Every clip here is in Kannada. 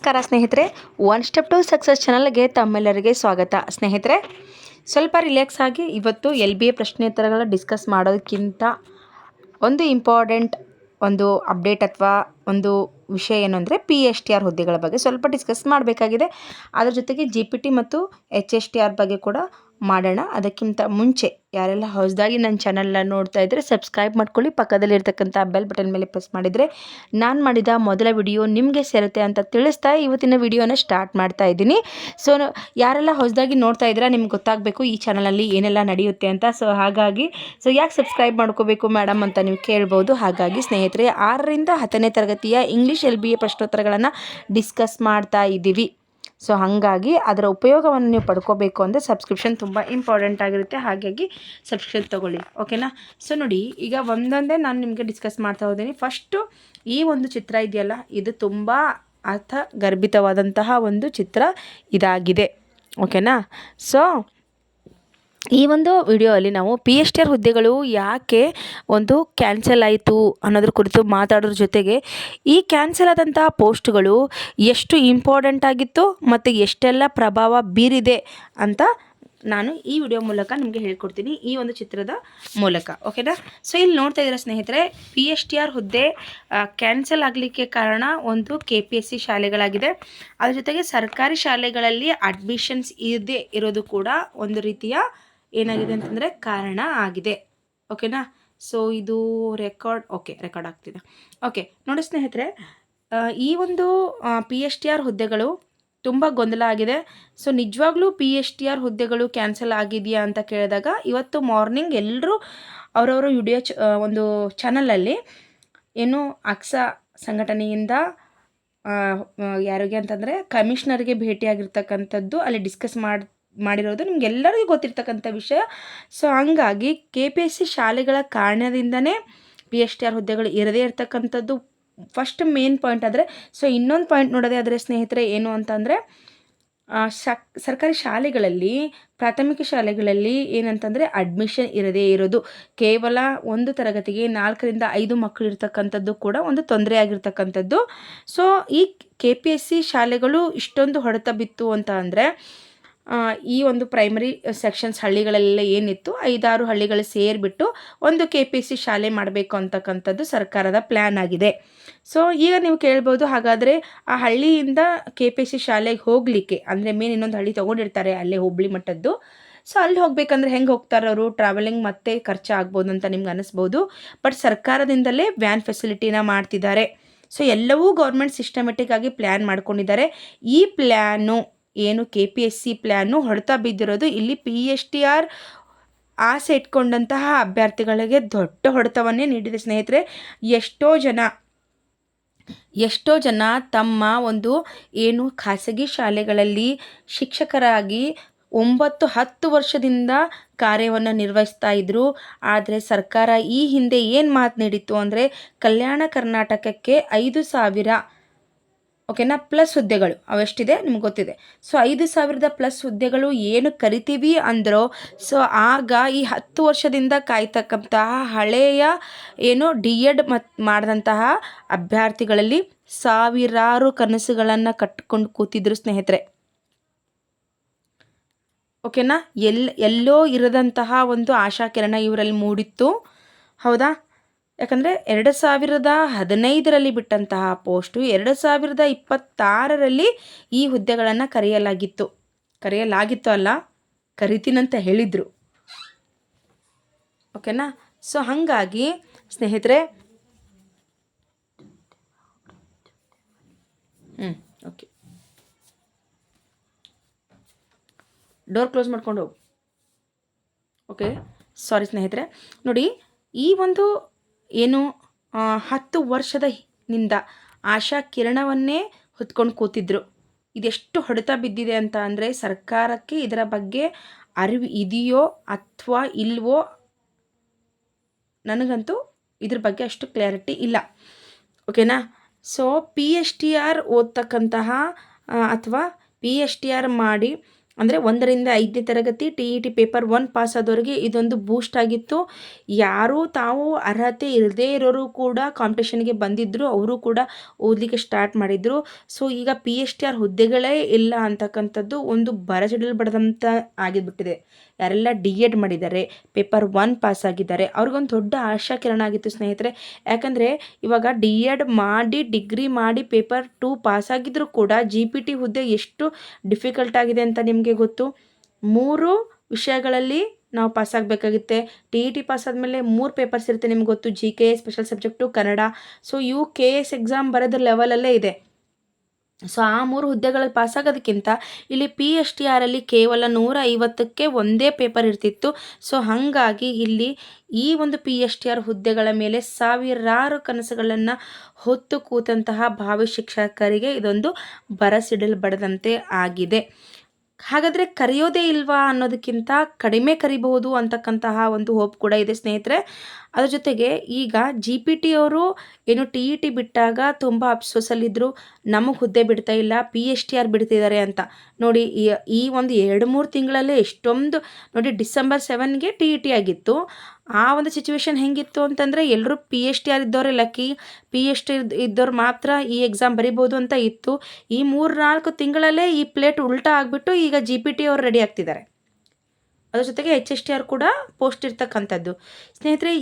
ನಮಸ್ಕಾರ ಸ್ನೇಹಿತರೆ, ಒನ್ ಸ್ಟೆಪ್ ಟು ಸಕ್ಸಸ್ ಚಾನಲ್ಗೆ ತಮ್ಮೆಲ್ಲರಿಗೆ ಸ್ವಾಗತ. ಸ್ನೇಹಿತರೆ, ಸ್ವಲ್ಪ ರಿಲ್ಯಾಕ್ಸ್ ಆಗಿ ಇವತ್ತು LBA ಪ್ರಶ್ನೋತ್ತರಗಳ ಡಿಸ್ಕಸ್ ಮಾಡೋದಕ್ಕಿಂತ ಒಂದು ಇಂಪಾರ್ಟೆಂಟ್ ಒಂದು ಅಪ್ಡೇಟ್ ಅಥವಾ ಒಂದು ವಿಷಯ ಏನು ಅಂದರೆ PSTR ಹುದ್ದೆಗಳ ಬಗ್ಗೆ ಸ್ವಲ್ಪ ಡಿಸ್ಕಸ್ ಮಾಡಬೇಕಾಗಿದೆ. ಅದರ ಜೊತೆಗೆ GPT ಮತ್ತು HSTR ಬಗ್ಗೆ ಕೂಡ ಮಾಡೋಣ. ಅದಕ್ಕಿಂತ ಮುಂಚೆ ಯಾರೆಲ್ಲ ಹೊಸದಾಗಿ ನನ್ನ ಚಾನಲ್ನ ನೋಡ್ತಾ ಇದ್ದರೆ ಸಬ್ಸ್ಕ್ರೈಬ್ ಮಾಡ್ಕೊಳ್ಳಿ. ಪಕ್ಕದಲ್ಲಿರ್ತಕ್ಕಂಥ ಬೆಲ್ ಬಟನ್ ಮೇಲೆ ಪ್ರೆಸ್ ಮಾಡಿದರೆ ನಾನು ಮಾಡಿದ ಮೊದಲ ವಿಡಿಯೋ ನಿಮಗೆ ಸೇರುತ್ತೆ ಅಂತ ತಿಳಿಸ್ತಾ ಇವತ್ತಿನ ವಿಡಿಯೋನ ಸ್ಟಾರ್ಟ್ ಮಾಡ್ತಾ ಇದ್ದೀನಿ. ಸೊ ಯಾರೆಲ್ಲ ಹೊಸದಾಗಿ ನೋಡ್ತಾ ಇದ್ದೀರಾ ನಿಮ್ಗೆ ಗೊತ್ತಾಗಬೇಕು ಈ ಚಾನಲಲ್ಲಿ ಏನೆಲ್ಲ ನಡೆಯುತ್ತೆ ಅಂತ. ಹಾಗಾಗಿ ಯಾಕೆ ಸಬ್ಸ್ಕ್ರೈಬ್ ಮಾಡ್ಕೋಬೇಕು ಮೇಡಮ್ ಅಂತ ನೀವು ಕೇಳ್ಬೋದು. ಹಾಗಾಗಿ ಸ್ನೇಹಿತರೆ, 6ರಿಂದ 10ನೇ ತರಗತಿಯ ಇಂಗ್ಲೀಷ್ LBA ಪ್ರಶ್ನೋತ್ತರಗಳನ್ನು ಡಿಸ್ಕಸ್ ಮಾಡ್ತಾ ಇದ್ದೀವಿ. ಸೊ ಹಾಗಾಗಿ ಅದರ ಉಪಯೋಗವನ್ನು ನೀವು ಪಡ್ಕೋಬೇಕು ಅಂದರೆ ಸಬ್ಸ್ಕ್ರಿಪ್ಷನ್ ತುಂಬ ಇಂಪಾರ್ಟೆಂಟ್ ಆಗಿರುತ್ತೆ. ಹಾಗಾಗಿ ಸಬ್ಸ್ಕ್ರಿಪ್ಷನ್ ತೊಗೊಳ್ಳಿ, ಓಕೆನಾ. ಸೊ ನೋಡಿ, ಈಗ ಒಂದೊಂದೇ ನಾನು ನಿಮಗೆ ಡಿಸ್ಕಸ್ ಮಾಡ್ತಾ ಹೋದ್ದೀನಿ. ಫಸ್ಟು ಈ ಒಂದು ಚಿತ್ರ ಇದೆಯಲ್ಲ, ಇದು ತುಂಬ ಅರ್ಥಗರ್ಭಿತವಾದಂತಹ ಒಂದು ಚಿತ್ರ ಇದಾಗಿದೆ, ಓಕೆನಾ. ಸೊ ಈ ಒಂದು ವಿಡಿಯೋದಲ್ಲಿ ನಾವು PSTR ಹುದ್ದೆಗಳು ಯಾಕೆ ಒಂದು ಕ್ಯಾನ್ಸಲ್ ಆಯಿತು ಅನ್ನೋದ್ರ ಕುರಿತು ಮಾತಾಡೋದ್ರ ಜೊತೆಗೆ ಈ ಕ್ಯಾನ್ಸಲ್ ಆದಂತಹ ಪೋಸ್ಟ್ಗಳು ಎಷ್ಟು ಇಂಪಾರ್ಟೆಂಟ್ ಆಗಿತ್ತು ಮತ್ತು ಎಷ್ಟೆಲ್ಲ ಪ್ರಭಾವ ಬೀರಿದೆ ಅಂತ ನಾನು ಈ ವಿಡಿಯೋ ಮೂಲಕ ನಿಮಗೆ ಹೇಳ್ಕೊಡ್ತೀನಿ, ಈ ಒಂದು ಚಿತ್ರದ ಮೂಲಕ, ಓಕೆನಾ. ಸೊ ಇಲ್ಲಿ ನೋಡ್ತಾ ಇದ್ದೀರಾ ಸ್ನೇಹಿತರೆ, PSTR ಹುದ್ದೆ ಕ್ಯಾನ್ಸಲ್ ಆಗಲಿಕ್ಕೆ ಕಾರಣ ಒಂದು KPSC ಶಾಲೆಗಳಾಗಿದೆ. ಅದ್ರ ಜೊತೆಗೆ ಸರ್ಕಾರಿ ಶಾಲೆಗಳಲ್ಲಿ ಅಡ್ಮಿಷನ್ಸ್ ಇರದೇ ಇರೋದು ಕೂಡ ಒಂದು ರೀತಿಯ ಏನಾಗಿದೆ ಅಂತಂದರೆ ಕಾರಣ ಆಗಿದೆ, ಓಕೆನಾ. ಸೊ ಇದು ರೆಕಾರ್ಡ್ ಆಗ್ತಿದೆ. ಓಕೆ ನೋಡಿ ಸ್ನೇಹಿತರೆ, ಈ ಒಂದು PSTR ಹುದ್ದೆಗಳು ತುಂಬ ಗೊಂದಲ ಆಗಿದೆ. ಸೊ ನಿಜವಾಗ್ಲೂ PSTR ಹುದ್ದೆಗಳು ಕ್ಯಾನ್ಸಲ್ ಆಗಿದೆಯಾ ಅಂತ ಕೇಳಿದಾಗ ಇವತ್ತು ಮಾರ್ನಿಂಗ್ ಎಲ್ಲರೂ ಅವರವರ ಒಂದು ಚಾನಲಲ್ಲಿ ಏನು ಅಕ್ಸಾ ಸಂಘಟನೆಯಿಂದ ಯಾರಿಗೆ ಅಂತಂದರೆ ಕಮಿಷನರ್ಗೆ ಭೇಟಿಯಾಗಿರ್ತಕ್ಕಂಥದ್ದು ಅಲ್ಲಿ ಡಿಸ್ಕಸ್ ಮಾಡಿರೋದು ನಿಮ್ಗೆಲ್ಲರಿಗೂ ಗೊತ್ತಿರ್ತಕ್ಕಂಥ ವಿಷಯ. ಸೊ ಹಂಗಾಗಿ KPSC ಶಾಲೆಗಳ ಕಾರಣದಿಂದನೇ PSTR ಹುದ್ದೆಗಳು ಇರದೇ ಇರ್ತಕ್ಕಂಥದ್ದು ಫಸ್ಟ್ ಮೇನ್ ಪಾಯಿಂಟ್. ಆದರೆ ಸೊ ಇನ್ನೊಂದು ಪಾಯಿಂಟ್ ನೋಡೋದೇ ಆದರೆ ಸ್ನೇಹಿತರೆ ಏನು ಅಂತಂದರೆ, ಸರ್ಕಾರಿ ಶಾಲೆಗಳಲ್ಲಿ, ಪ್ರಾಥಮಿಕ ಶಾಲೆಗಳಲ್ಲಿ ಏನಂತಂದರೆ ಅಡ್ಮಿಷನ್ ಇರದೇ ಇರೋದು, ಕೇವಲ ಒಂದು ತರಗತಿಗೆ 4ರಿಂದ 5 ಮಕ್ಕಳು ಇರ್ತಕ್ಕಂಥದ್ದು ಕೂಡ ಒಂದು ತೊಂದರೆ ಆಗಿರ್ತಕ್ಕಂಥದ್ದು. ಸೊ ಈ KPSC ಶಾಲೆಗಳು ಇಷ್ಟೊಂದು ಹೊಡೆತ ಬಿತ್ತು ಅಂತ ಅಂದರೆ ಈ ಒಂದು ಪ್ರೈಮರಿ ಸೆಕ್ಷನ್ಸ್ ಹಳ್ಳಿಗಳೆಲ್ಲ ಏನಿತ್ತು 5-6 ಹಳ್ಳಿಗಳು ಸೇರಿಬಿಟ್ಟು ಒಂದು KPSC ಶಾಲೆ ಮಾಡಬೇಕು ಅಂತಕ್ಕಂಥದ್ದು ಸರ್ಕಾರದ ಪ್ಲ್ಯಾನ್ ಆಗಿದೆ. ಸೊ ಈಗ ನೀವು ಕೇಳ್ಬೋದು, ಹಾಗಾದರೆ ಆ ಹಳ್ಳಿಯಿಂದ KPSC ಶಾಲೆಗೆ ಹೋಗಲಿಕ್ಕೆ ಅಂದರೆ ಮೇನ್ ಇನ್ನೊಂದು ಹಳ್ಳಿ ತೊಗೊಂಡಿರ್ತಾರೆ ಅಲ್ಲೇ ಹುಬ್ಳಿ ಮಟ್ಟದ್ದು. ಸೊ ಅಲ್ಲಿ ಹೋಗ್ಬೇಕಂದ್ರೆ ಹೆಂಗೆ ಹೋಗ್ತಾರೆ ಅವರು, ಟ್ರಾವೆಲಿಂಗ್ ಮತ್ತೆ ಖರ್ಚಾಗ್ಬೋದು ಅಂತ ನಿಮ್ಗೆ ಅನ್ನಿಸ್ಬೋದು. ಬಟ್ ಸರ್ಕಾರದಿಂದಲೇ ವ್ಯಾನ್ ಫೆಸಿಲಿಟಿನ ಮಾಡ್ತಿದ್ದಾರೆ. ಸೊ ಎಲ್ಲವೂ ಗೌರ್ಮೆಂಟ್ ಸಿಸ್ಟಮೆಟಿಕ್ ಆಗಿ ಪ್ಲ್ಯಾನ್ ಮಾಡ್ಕೊಂಡಿದ್ದಾರೆ. ಈ ಪ್ಲ್ಯಾನು ಏನು KPSC ಪ್ಲ್ಯಾನು ಹೊಡೆತ ಬಿದ್ದಿರೋದು ಇಲ್ಲಿ PSTR ಆಸೆ ಇಟ್ಕೊಂಡಂತಹ ಅಭ್ಯರ್ಥಿಗಳಿಗೆ ದೊಡ್ಡ ಹೊಡೆತವನ್ನೇ ನೀಡಿದೆ ಸ್ನೇಹಿತರೆ. ಎಷ್ಟೋ ಜನ ತಮ್ಮ ಒಂದು ಏನು ಖಾಸಗಿ ಶಾಲೆಗಳಲ್ಲಿ ಶಿಕ್ಷಕರಾಗಿ 9-10 ವರ್ಷದಿಂದ ಕಾರ್ಯವನ್ನು ನಿರ್ವಹಿಸ್ತಾ ಇದ್ದರು. ಆದರೆ ಸರ್ಕಾರ ಈ ಹಿಂದೆ ಏನು ಮಾತು ನೀಡಿತ್ತು ಅಂದರೆ ಕಲ್ಯಾಣ ಕರ್ನಾಟಕಕ್ಕೆ 5,000 ಓಕೆನಾ ಪ್ಲಸ್ ಹುದ್ದೆಗಳು, ಅವೆಷ್ಟಿದೆ ನಿಮ್ಗೆ ಗೊತ್ತಿದೆ. ಸೊ 5,000 ಪ್ಲಸ್ ಹುದ್ದೆಗಳು ಏನು ಕರಿತೀವಿ ಅಂದರೋ, ಸೊ ಆಗ ಈ 10 ವರ್ಷದಿಂದ ಕಾಯ್ತಕ್ಕಂತಹ ಹಳೆಯ ಏನು DED ಮಾಡಿದಂತಹ ಅಭ್ಯರ್ಥಿಗಳಲ್ಲಿ ಸಾವಿರಾರು ಕನಸುಗಳನ್ನು ಕಟ್ಟಿಕೊಂಡು ಕೂತಿದ್ರು ಸ್ನೇಹಿತರೆ, ಓಕೆನಾ. ಎಲ್ಲೋ ಇರದಂತಹ ಒಂದು ಆಶಾಕಿರಣ ಇವರಲ್ಲಿ ಮೂಡಿತ್ತು, ಹೌದಾ. ಯಾಕಂದರೆ 2015ರಲ್ಲಿ ಬಿಟ್ಟಂತಹ ಪೋಸ್ಟು 2026ರಲ್ಲಿ ಈ ಹುದ್ದೆಗಳನ್ನು ಕರೆಯಲಾಗಿತ್ತು ಅಲ್ಲ, ಕರಿತೀನಂತ ಹೇಳಿದರು, ಓಕೆನಾ. ಸೊ ಹಾಗಾಗಿ ಸ್ನೇಹಿತರೆ, ಓಕೆ, ಡೋರ್ ಕ್ಲೋಸ್ ಮಾಡ್ಕೊಂಡು ಹೋಗು. ಓಕೆ, ಸಾರಿ ಸ್ನೇಹಿತರೆ. ನೋಡಿ, ಈ ಒಂದು ಏನು 10 ವರ್ಷದಿಂದ ಆಶಾ ಕಿರಣವನ್ನೇ ಹೊತ್ಕೊಂಡು ಕೂತಿದ್ರು. ಇದೆಷ್ಟು ಹೊಡೆತ ಬಿದ್ದಿದೆ ಅಂತ ಅಂದರೆ ಸರ್ಕಾರಕ್ಕೆ ಇದರ ಬಗ್ಗೆ ಅರಿವು ಇದೆಯೋ ಅಥವಾ ಇಲ್ವೋ, ನನಗಂತೂ ಇದ್ರ ಬಗ್ಗೆ ಅಷ್ಟು ಕ್ಲಾರಿಟಿ ಇಲ್ಲ, ಓಕೆನಾ. ಸೊ PSTR ಓದ್ತಕ್ಕಂತಹ ಅಥವಾ PSTR ಮಾಡಿ ಅಂದರೆ 1ರಿಂದ 5ನೇ ತರಗತಿ TET ಪೇಪರ್ 1 ಪಾಸ್ ಆದವರಿಗೆ ಇದೊಂದು ಬೂಸ್ಟ್ ಆಗಿತ್ತು. ಯಾರು ತಾವು ಅರ್ಹತೆ ಇರದೇ ಇರೋರು ಕೂಡ ಕಾಂಪಿಟೇಷನ್ಗೆ ಬಂದಿದ್ದರು, ಅವರು ಕೂಡ ಓದಲಿಕ್ಕೆ ಸ್ಟಾರ್ಟ್ ಮಾಡಿದರು. ಸೊ ಈಗ PSTR ಹುದ್ದೆಗಳೇ ಇಲ್ಲ ಅಂತಕ್ಕಂಥದ್ದು ಒಂದು ಬರಸಿಡಲು ಬಡದಂತ ಆಗಿಬಿಟ್ಟಿದೆ. ಯಾರೆಲ್ಲ DED ಮಾಡಿದ್ದಾರೆ, ಪೇಪರ್ 1 ಪಾಸ್ ಆಗಿದ್ದಾರೆ, ಅವ್ರಿಗೊಂದು ದೊಡ್ಡ ಆಶಾ ಕಿರಣ ಆಗಿತ್ತು ಸ್ನೇಹಿತರೆ. ಯಾಕಂದರೆ ಇವಾಗ DED ಮಾಡಿ ಡಿಗ್ರಿ ಮಾಡಿ ಪೇಪರ್ 2 ಪಾಸ್ ಆಗಿದ್ದರೂ ಕೂಡ GPT ಹುದ್ದೆ ಎಷ್ಟು ಡಿಫಿಕಲ್ಟ್ ಆಗಿದೆ ಅಂತ ನಿಮಗೆ ಗೊತ್ತು. 3 ವಿಷಯಗಳಲ್ಲಿ ನಾವು ಪಾಸ್ ಆಗಬೇಕಾಗುತ್ತೆ. TET ಪಾಸ್ ಆದಮೇಲೆ 3 ಪೇಪರ್ಸ್ ಇರುತ್ತೆ, ನಿಮ್ಗೆ ಗೊತ್ತು. GK, special subject, Kannada. So ಇವು KS ಎಕ್ಸಾಮ್ ಬರೋದ್ರ ಲೆವೆಲಲ್ಲೇ ಇದೆ. ಸೊ ಆ 3 ಹುದ್ದೆಗಳಲ್ಲಿ ಪಾಸಾಗೋದಕ್ಕಿಂತ ಇಲ್ಲಿ PSTRಲ್ಲಿ ಕೇವಲ 150ಕ್ಕೆ ಒಂದೇ ಪೇಪರ್ ಇರ್ತಿತ್ತು. ಸೊ ಹಾಗಾಗಿ ಇಲ್ಲಿ ಈ ಒಂದು PSTR ಹುದ್ದೆಗಳ ಮೇಲೆ ಸಾವಿರಾರು ಕನಸುಗಳನ್ನು ಹೊತ್ತು ಕೂತಂತಹ ಭಾವಿ ಶಿಕ್ಷಕರಿಗೆ ಇದೊಂದು ಬರಸಿಡಲು ಬಡದಂತೆ ಆಗಿದೆ. ಹಾಗಾದರೆ ಕರೆಯೋದೇ ಇಲ್ವಾ ಅನ್ನೋದಕ್ಕಿಂತ ಕಡಿಮೆ ಕರಿಬಹುದು ಅಂತಕ್ಕಂತಹ ಒಂದು ಹೋಪ್ ಕೂಡ ಇದೆ ಸ್ನೇಹಿತರೆ. ಅದ್ರ ಜೊತೆಗೆ ಈಗ GPT ಅವರು ಏನು TET ಬಿಟ್ಟಾಗ ತುಂಬ ಅಫ್ಸೋಸಲ್ಲಿದ್ದರು, ನಮಗೆ ಹುದ್ದೆ ಬಿಡ್ತಾ ಇಲ್ಲ, PSTR ಬಿಡ್ತಿದ್ದಾರೆ ಅಂತ. ನೋಡಿ ಈ ಒಂದು 2-3 ತಿಂಗಳಲ್ಲೇ ಎಷ್ಟೊಂದು ನೋಡಿ, ಡಿಸೆಂಬರ್ 7ಗೆ TET ಆಗಿತ್ತು. ಆ ಒಂದು ಸಿಚುವೇಶನ್ ಹೆಂಗಿತ್ತು ಅಂತಂದರೆ ಎಲ್ಲರೂ PSTR ಇದ್ದವರೇ ಲಕ್ಕಿ, PSTR ಇದ್ದವ್ರು ಮಾತ್ರ ಈ ಎಕ್ಸಾಮ್ ಬರಿಬೋದು ಅಂತ ಇತ್ತು. ಈ 3-4 ತಿಂಗಳಲ್ಲೇ ಈ ಪ್ಲೇಟ್ ಉಲ್ಟಾ ಆಗಿಬಿಟ್ಟು ಈಗ GPT ಅವರು ರೆಡಿ ಆಗ್ತಿದ್ದಾರೆ. ಅದ್ರ ಜೊತೆಗೆ HSTR ಕೂಡ ಪೋಸ್ಟ್ ಇರ್ತಕ್ಕಂಥದ್ದು. ಸ್ನೇಹಿತರೆ,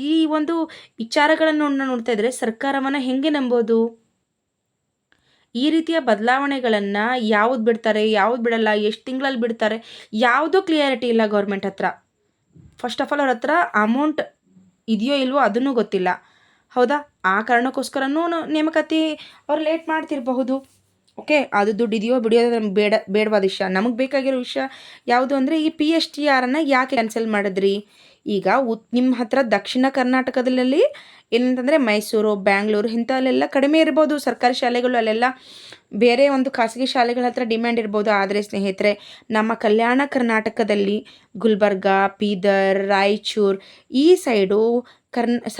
ಈ ಒಂದು ವಿಚಾರಗಳನ್ನು ನೋಡ್ತಾ ಇದ್ದರೆ ಸರ್ಕಾರವನ್ನು ಹೆಂಗೆ ನಂಬೋದು? ಈ ರೀತಿಯ ಬದಲಾವಣೆಗಳನ್ನು ಯಾವ್ದು ಬಿಡ್ತಾರೆ, ಯಾವ್ದು ಬಿಡಲ್ಲ, ಎಷ್ಟು ತಿಂಗಳಲ್ಲಿ ಬಿಡ್ತಾರೆ, ಯಾವುದೂ ಕ್ಲಿಯಾರಿಟಿ ಇಲ್ಲ ಗೌರ್ಮೆಂಟ್ ಹತ್ರ. ಫಸ್ಟ್ ಆಫ್ ಆಲ್ ಅವ್ರ ಹತ್ರ ಅಮೌಂಟ್ ಇದೆಯೋ ಇಲ್ವೋ ಅದನ್ನು ಗೊತ್ತಿಲ್ಲ, ಹೌದಾ? ಆ ಕಾರಣಕ್ಕೋಸ್ಕರನೂ ನೇಮಕಾತಿ ಅವ್ರು ಲೇಟ್ ಮಾಡ್ತಿರಬಹುದು. ಓಕೆ, ಅದು ದುಡ್ಡು ಇದೆಯೋ ಬಿಡಿಯೋದು ನಮ್ಗೆ ಬೇಡವಾದ ವಿಷಯ. ನಮಗೆ ಬೇಕಾಗಿರೋ ವಿಷಯ ಯಾವುದು ಅಂದರೆ ಈ PSTRನ್ನು ಯಾಕೆ ಕ್ಯಾನ್ಸಲ್ ಮಾಡಿದ್ರಿ? ಈಗ ನಿಮ್ಮ ಹತ್ರ ದಕ್ಷಿಣ ಕರ್ನಾಟಕದಲ್ಲಿ ಏನಂತಂದರೆ ಮೈಸೂರು, ಬ್ಯಾಂಗ್ಳೂರು ಇಂಥಲ್ಲೆಲ್ಲ ಕಡಿಮೆ ಇರ್ಬೋದು ಸರ್ಕಾರಿ ಶಾಲೆಗಳು, ಅಲ್ಲೆಲ್ಲ ಬೇರೆ ಒಂದು ಖಾಸಗಿ ಶಾಲೆಗಳ ಹತ್ರ ಡಿಮ್ಯಾಂಡ್ ಇರ್ಬೋದು. ಆದರೆ ಸ್ನೇಹಿತರೆ, ನಮ್ಮ ಕಲ್ಯಾಣ ಕರ್ನಾಟಕದಲ್ಲಿ ಗುಲ್ಬರ್ಗ, ಬೀದರ್, ರಾಯಚೂರು ಈ ಸೈಡು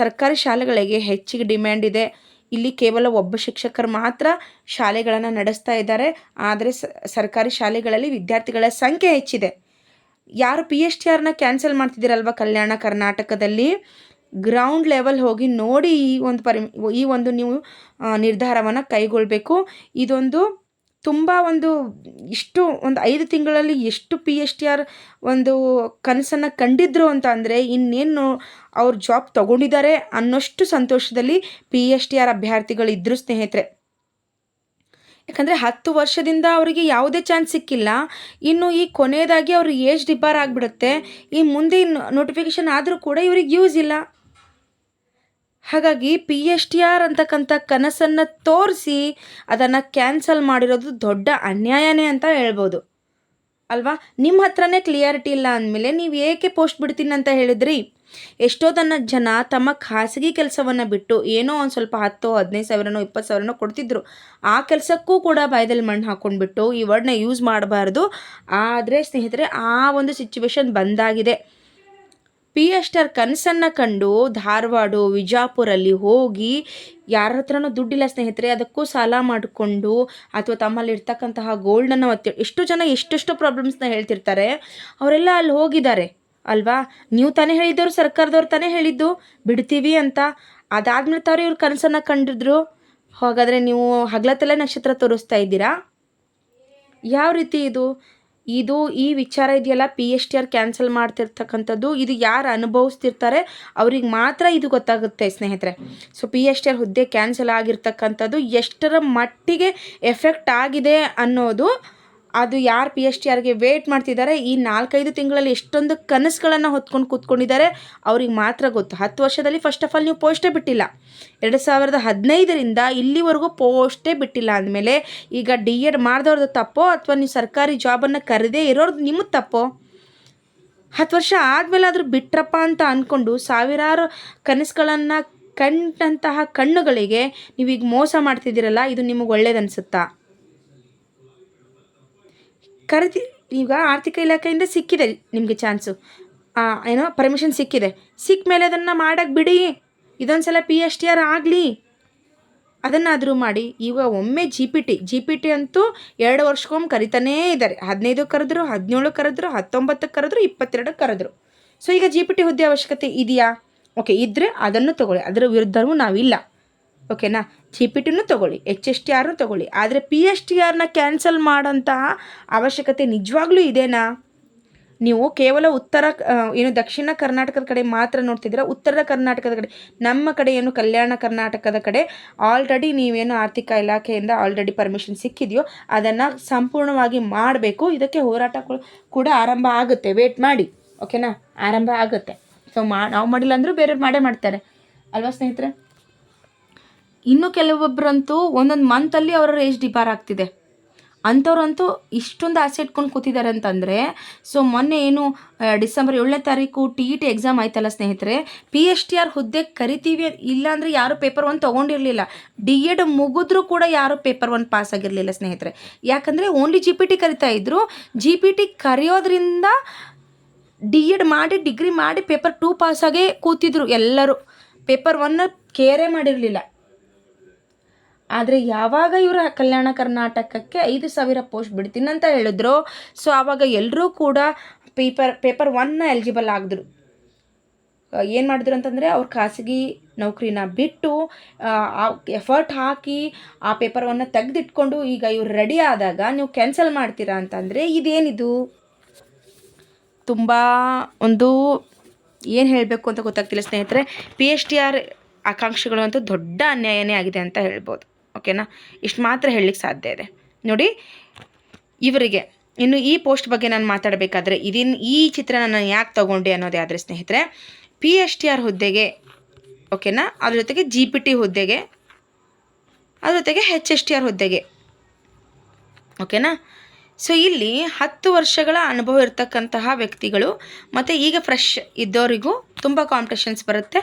ಸರ್ಕಾರಿ ಶಾಲೆಗಳಿಗೆ ಹೆಚ್ಚಿಗೆ ಡಿಮ್ಯಾಂಡ್ ಇದೆ. ಇಲ್ಲಿ ಕೇವಲ ಒಬ್ಬ ಶಿಕ್ಷಕರು ಮಾತ್ರ ಶಾಲೆಗಳನ್ನು ನಡೆಸ್ತಾ ಇದ್ದಾರೆ. ಆದರೆ ಸರ್ಕಾರಿ ಶಾಲೆಗಳಲ್ಲಿ ವಿದ್ಯಾರ್ಥಿಗಳ ಸಂಖ್ಯೆ ಹೆಚ್ಚಿದೆ. ಯಾರು PSTRನ ಕ್ಯಾನ್ಸಲ್ ಮಾಡ್ತಿದ್ದೀರಲ್ವ ಕಲ್ಯಾಣ ಕರ್ನಾಟಕದಲ್ಲಿ, ಗ್ರೌಂಡ್ ಲೆವೆಲ್ ಹೋಗಿ ನೋಡಿ ಈ ಒಂದು ನೀವು ನಿರ್ಧಾರವನ್ನು ಕೈಗೊಳ್ಳಬೇಕು. ಇದೊಂದು ತುಂಬ ಇಷ್ಟು 5 ತಿಂಗಳಲ್ಲಿ ಎಷ್ಟು PSTR ಒಂದು ಕನಸನ್ನು ಕಂಡಿದ್ರು ಅಂತ ಅಂದರೆ ಇನ್ನೇನು ಅವ್ರು ಜಾಬ್ ತೊಗೊಂಡಿದ್ದಾರೆ ಅನ್ನೋಷ್ಟು ಸಂತೋಷದಲ್ಲಿ PSTR ಅಭ್ಯರ್ಥಿಗಳು ಇದ್ದರು ಸ್ನೇಹಿತರೆ. ಯಾಕಂದರೆ 10 ವರ್ಷದಿಂದ ಅವರಿಗೆ ಯಾವುದೇ ಚಾನ್ಸ್ ಸಿಕ್ಕಿಲ್ಲ. ಇನ್ನು ಈ ಕೊನೆಯದಾಗಿ ಅವ್ರ ಏಜ್ ಡಿಬಾರ್ ಆಗಿಬಿಡುತ್ತೆ. ಈ ಮುಂದೆ ನೋಟಿಫಿಕೇಷನ್ ಆದರೂ ಕೂಡ ಇವ್ರಿಗೆ ಯೂಸ್ ಇಲ್ಲ. ಹಾಗಾಗಿ PSTR ಅಂತಕ್ಕಂಥ ಕನಸನ್ನು ತೋರಿಸಿ ಅದನ್ನು ಕ್ಯಾನ್ಸಲ್ ಮಾಡಿರೋದು ದೊಡ್ಡ ಅನ್ಯಾಯನೇ ಅಂತ ಹೇಳ್ಬೋದು ಅಲ್ವಾ? ನಿಮ್ಮ ಹತ್ರನೇ ಕ್ಲಿಯಾರಿಟಿ ಇಲ್ಲ ಅಂದಮೇಲೆ ನೀವು ಏಕೆ ಪೋಸ್ಟ್ ಬಿಡ್ತೀನಿ ಅಂತ ಹೇಳಿದ್ರಿ? ಎಷ್ಟೋ ಜನ ತಮ್ಮ ಖಾಸಗಿ ಕೆಲಸವನ್ನು ಬಿಟ್ಟು ಏನೋ ಒಂದು ಸ್ವಲ್ಪ 10-15 ಸಾವಿರನೋ 20 ಸಾವಿರನೋ ಕೊಡ್ತಿದ್ರು. ಆ ಕೆಲಸಕ್ಕೂ ಕೂಡ ಬಾಯದಲ್ಲಿ ಮಣ್ಣು ಹಾಕ್ಕೊಂಡ್ಬಿಟ್ಟು ಈ ವರ್ಡ್ನ ಯೂಸ್ ಮಾಡಬಾರ್ದು. ಆದರೆ ಸ್ನೇಹಿತರೆ, ಆ ಒಂದು ಸಿಚುವೇಶನ್ ಬಂದಾಗಿದೆ. PSTR ಕನಸನ್ನು ಕಂಡು ಧಾರವಾಡ, ವಿಜಾಪುರಲ್ಲಿ ಹೋಗಿ ಯಾರ ಹತ್ರನೂ ದುಡ್ಡಿಲ್ಲ ಸ್ನೇಹಿತರೆ, ಅದಕ್ಕೂ ಸಾಲ ಮಾಡಿಕೊಂಡು ಅಥವಾ ತಮ್ಮಲ್ಲಿರ್ತಕ್ಕಂತಹ ಗೋಲ್ಡನ್ನು ಎಷ್ಟು ಜನ ಎಷ್ಟೆಷ್ಟು ಪ್ರಾಬ್ಲಮ್ಸ್ನ ಹೇಳ್ತಿರ್ತಾರೆ, ಅವರೆಲ್ಲ ಅಲ್ಲಿ ಹೋಗಿದ್ದಾರೆ ಅಲ್ವಾ? ನೀವು ತಾನೇ ಹೇಳಿದ್ದವರು, ಸರ್ಕಾರದವ್ರು ತಾನೇ ಹೇಳಿದ್ದು ಬಿಡ್ತೀವಿ ಅಂತ. ಅದಾದ್ಮೇಲೆ ತಾವ್ರು ಇವ್ರು ಕನಸನ್ನು ಕಂಡಿದ್ರು. ಹಾಗಾದರೆ ನೀವು ಹಗಲತ್ತಲ್ಲೇ ನಕ್ಷತ್ರ ತೋರಿಸ್ತಾ ಇದ್ದೀರಾ? ಯಾವ ರೀತಿ ಈ ವಿಚಾರ ಇದೆಯಲ್ಲ, PSTR ಕ್ಯಾನ್ಸಲ್ ಮಾಡ್ತಿರ್ತಕ್ಕಂಥದ್ದು, ಇದು ಯಾರು ಅನುಭವಿಸ್ತಿರ್ತಾರೆ ಅವ್ರಿಗೆ ಮಾತ್ರ ಇದು ಗೊತ್ತಾಗುತ್ತೆ ಸ್ನೇಹಿತರೆ. ಸೊ PSTR ಹುದ್ದೆ ಕ್ಯಾನ್ಸಲ್ ಆಗಿರ್ತಕ್ಕಂಥದ್ದು ಎಷ್ಟರ ಮಟ್ಟಿಗೆ ಎಫೆಕ್ಟ್ ಆಗಿದೆ ಅನ್ನೋದು, ಅದು ಯಾರು PSTRಗೆ ವೇಟ್ ಮಾಡ್ತಿದ್ದಾರೆ, ಈ 4-5 ತಿಂಗಳಲ್ಲಿ ಎಷ್ಟೊಂದು ಕನಸುಗಳನ್ನು ಹೊತ್ಕೊಂಡು ಕೂತ್ಕೊಂಡಿದ್ದಾರೆ ಅವ್ರಿಗೆ ಮಾತ್ರ ಗೊತ್ತು. 10 ವರ್ಷದಲ್ಲಿ ಫಸ್ಟ್ ಆಫ್ ಆಲ್ ನೀವು ಪೋಸ್ಟೇ ಬಿಟ್ಟಿಲ್ಲ. 2015ರಿಂದ ಇಲ್ಲಿವರೆಗೂ ಪೋಸ್ಟೇ ಬಿಟ್ಟಿಲ್ಲ ಅಂದಮೇಲೆ ಈಗ DED ಮಾಡಿದವ್ರದ್ದು ತಪ್ಪೋ ಅಥವಾ ನೀವು ಸರ್ಕಾರಿ ಜಾಬನ್ನು ಕರೆದೇ ಇರೋರ್ದು ನಿಮ್ಮದು ತಪ್ಪೋ? 10 ವರ್ಷ ಆದಮೇಲೆ ಆದರೂ ಬಿಟ್ರಪ್ಪ ಅಂತ ಅಂದ್ಕೊಂಡು ಸಾವಿರಾರು ಕನಸುಗಳನ್ನು ಕಂಡಂತಹ ಕಣ್ಣುಗಳಿಗೆ ನೀವೀಗ ಮೋಸ ಮಾಡ್ತಿದ್ದೀರಲ್ಲ, ಇದು ನಿಮಗೆ ಒಳ್ಳೇದನ್ಸುತ್ತಾ? ಈಗ ಆರ್ಥಿಕ ಇಲಾಖೆಯಿಂದ ಸಿಕ್ಕಿದೆ ನಿಮಗೆ ಚಾನ್ಸು, ಏನೋ ಪರ್ಮಿಷನ್ ಸಿಕ್ಕಿದೆ. ಸಿಕ್ಕ ಮೇಲೆ ಅದನ್ನು ಮಾಡೋಕ್ಕೆ ಬಿಡಿ. ಇದೊಂದು ಸಲ PSTR ಆಗಲಿ. ಅದನ್ನಾದರೂ ಮಾಡಿ. ಈಗ ಒಮ್ಮೆ ಜಿ ಪಿ ಟಿ ಅಂತೂ 2 ವರ್ಷಕ್ಕೊಮ್ಮೆ ಕರಿತಾನೇ ಇದ್ದಾರೆ. 15 ಕರೆದ್ರು, 17 ಕರೆದ್ರು, 19 ಕರೆದ್ರು, 22 ಕರೆದ್ರು. ಸೊ ಈಗ ಜಿ ಪಿ ಟಿ ಹುದ್ದೆ ಅವಶ್ಯಕತೆ ಇದೆಯಾ? ಓಕೆ, ಇದ್ದರೆ ಅದನ್ನು ತೊಗೊಳ್ಳಿ, ಅದರ ವಿರುದ್ಧವೂ ನಾವಿಲ್ಲ. ಓಕೆನಾ? ಜಿ ಪಿ ಟಿನೂ ತೊಗೊಳ್ಳಿ, HSTRನೂ ತೊಗೊಳ್ಳಿ. ಆದರೆ PSTRನ ಕ್ಯಾನ್ಸಲ್ ಮಾಡೋಂತಹ ಅವಶ್ಯಕತೆ ನಿಜವಾಗ್ಲೂ ಇದೆನಾ? ನೀವು ಕೇವಲ ದಕ್ಷಿಣ ಕರ್ನಾಟಕದ ಕಡೆ ಮಾತ್ರ ನೋಡ್ತಿದ್ದೀರಾ. ಉತ್ತರ ಕರ್ನಾಟಕದ ಕಡೆ, ನಮ್ಮ ಕಡೆ ಏನು ಕಲ್ಯಾಣ ಕರ್ನಾಟಕದ ಕಡೆ ಆಲ್ರೆಡಿ ನೀವೇನು ಆರ್ಥಿಕ ಇಲಾಖೆಯಿಂದ ಆಲ್ರೆಡಿ ಪರ್ಮಿಷನ್ ಸಿಕ್ಕಿದೆಯೋ ಅದನ್ನು ಸಂಪೂರ್ಣವಾಗಿ ಮಾಡಬೇಕು. ಇದಕ್ಕೆ ಹೋರಾಟಗಳು ಕೂಡ ಆರಂಭ ಆಗುತ್ತೆ, ವೇಟ್ ಮಾಡಿ. ಓಕೆನಾ? ಆರಂಭ ಆಗುತ್ತೆ. ಸೊ ನಾವು ಮಾಡಿಲ್ಲ ಅಂದರೂ ಬೇರೆಯವ್ರು ಮಾಡೇ ಮಾಡ್ತಾರೆ ಅಲ್ವಾ ಸ್ನೇಹಿತರೆ? ಇನ್ನು ಕೆಲವೊಬ್ಬರಂತೂ ಒಂದೊಂದು ಮಂತಲ್ಲಿ ಅವರ ಏಜ್ ಡಿಪಾರ್ ಆಗ್ತಿದೆ. ಅಂಥವ್ರಂತೂ ಇಷ್ಟೊಂದು ಆಸೆ ಇಟ್ಕೊಂಡು ಕೂತಿದ್ದಾರೆ ಅಂತಂದರೆ, ಸೊ ಮೊನ್ನೆ ಏನು ಡಿಸೆಂಬರ್ 7ನೇ ತಾರೀಕು TET ಎಕ್ಸಾಮ್ ಆಯ್ತಲ್ಲ ಸ್ನೇಹಿತರೆ, PSTR ಹುದ್ದೆ ಕರಿತೀವಿ, ಇಲ್ಲಾಂದರೆ ಯಾರು ಪೇಪರ್ 1 ತೊಗೊಂಡಿರಲಿಲ್ಲ. DED ಮುಗಿದ್ರೂ ಕೂಡ ಯಾರು ಪೇಪರ್ 1 ಪಾಸ್ ಆಗಿರಲಿಲ್ಲ ಸ್ನೇಹಿತರೆ. ಯಾಕಂದರೆ ಓನ್ಲಿ GPT ಕರಿತಾ ಇದ್ರು. GPT ಕರೆಯೋದ್ರಿಂದ DED ಮಾಡಿ ಡಿಗ್ರಿ ಮಾಡಿ ಪೇಪರ್ 2 ಪಾಸಾಗೇ ಕೂತಿದ್ರು ಎಲ್ಲರೂ. ಪೇಪರ್ 1 ಕೇರೇ ಮಾಡಿರಲಿಲ್ಲ. ಆದರೆ ಯಾವಾಗ ಇವರು ಕಲ್ಯಾಣ ಕರ್ನಾಟಕಕ್ಕೆ 5,000 ಪೋಸ್ಟ್ ಬಿಡ್ತೀನಿ ಅಂತ ಹೇಳಿದ್ರು, ಸೊ ಆವಾಗ ಎಲ್ಲರೂ ಕೂಡ ಪೇಪರ್ 1ನ ಎಲಿಜಿಬಲ್ ಆಗಿದ್ರು. ಏನು ಮಾಡಿದ್ರು ಅಂತಂದರೆ, ಅವ್ರ ಖಾಸಗಿ ನೌಕರಿನ ಬಿಟ್ಟು ಎಫರ್ಟ್ ಹಾಕಿ ಆ ಪೇಪರ್ 1ನ ತೆಗೆದಿಟ್ಕೊಂಡು ಈಗ ಇವ್ರು ರೆಡಿ ಆದಾಗ ನೀವು ಕ್ಯಾನ್ಸಲ್ ಮಾಡ್ತೀರಾ ಅಂತಂದರೆ ಇದೇನಿದು? ತುಂಬ ಏನು ಹೇಳಬೇಕು ಅಂತ ಗೊತ್ತಾಗ್ತಿಲ್ಲ ಸ್ನೇಹಿತರೆ. PSTR ಆಕಾಂಕ್ಷಿಗಳು ಅಂತೂ ದೊಡ್ಡ ಅನ್ಯಾಯನೇ ಆಗಿದೆ ಅಂತ ಹೇಳ್ಬೋದು. ಓಕೆನಾ? ಇಷ್ಟು ಮಾತ್ರ ಹೇಳಲಿಕ್ಕೆ ಸಾಧ್ಯ ಇದೆ. ನೋಡಿ, ಇವರಿಗೆ ಇನ್ನು ಈ ಪೋಸ್ಟ್ ಬಗ್ಗೆ ನಾನು ಮಾತಾಡಬೇಕಾದ್ರೆ ಈ ಚಿತ್ರ ನಾನು ಯಾಕೆ ತೊಗೊಂಡೆ ಅನ್ನೋದೇ ಆದರೆ ಸ್ನೇಹಿತರೆ, PSTR ಹುದ್ದೆಗೆ, ಓಕೆನಾ, ಅದ್ರ ಜೊತೆಗೆ GPT ಹುದ್ದೆಗೆ, ಅದ್ರ ಜೊತೆಗೆ HSTR ಹುದ್ದೆಗೆ, ಓಕೆನಾ. ಸೊ ಇಲ್ಲಿ 10 ವರ್ಷಗಳ ಅನುಭವ ಇರ್ತಕ್ಕಂತಹ ವ್ಯಕ್ತಿಗಳು ಮತ್ತು ಈಗ ಫ್ರೆಶ್ ಇದ್ದವರಿಗೂ ತುಂಬ ಕಾಂಪಿಟೇಷನ್ಸ್ ಬರುತ್ತೆ.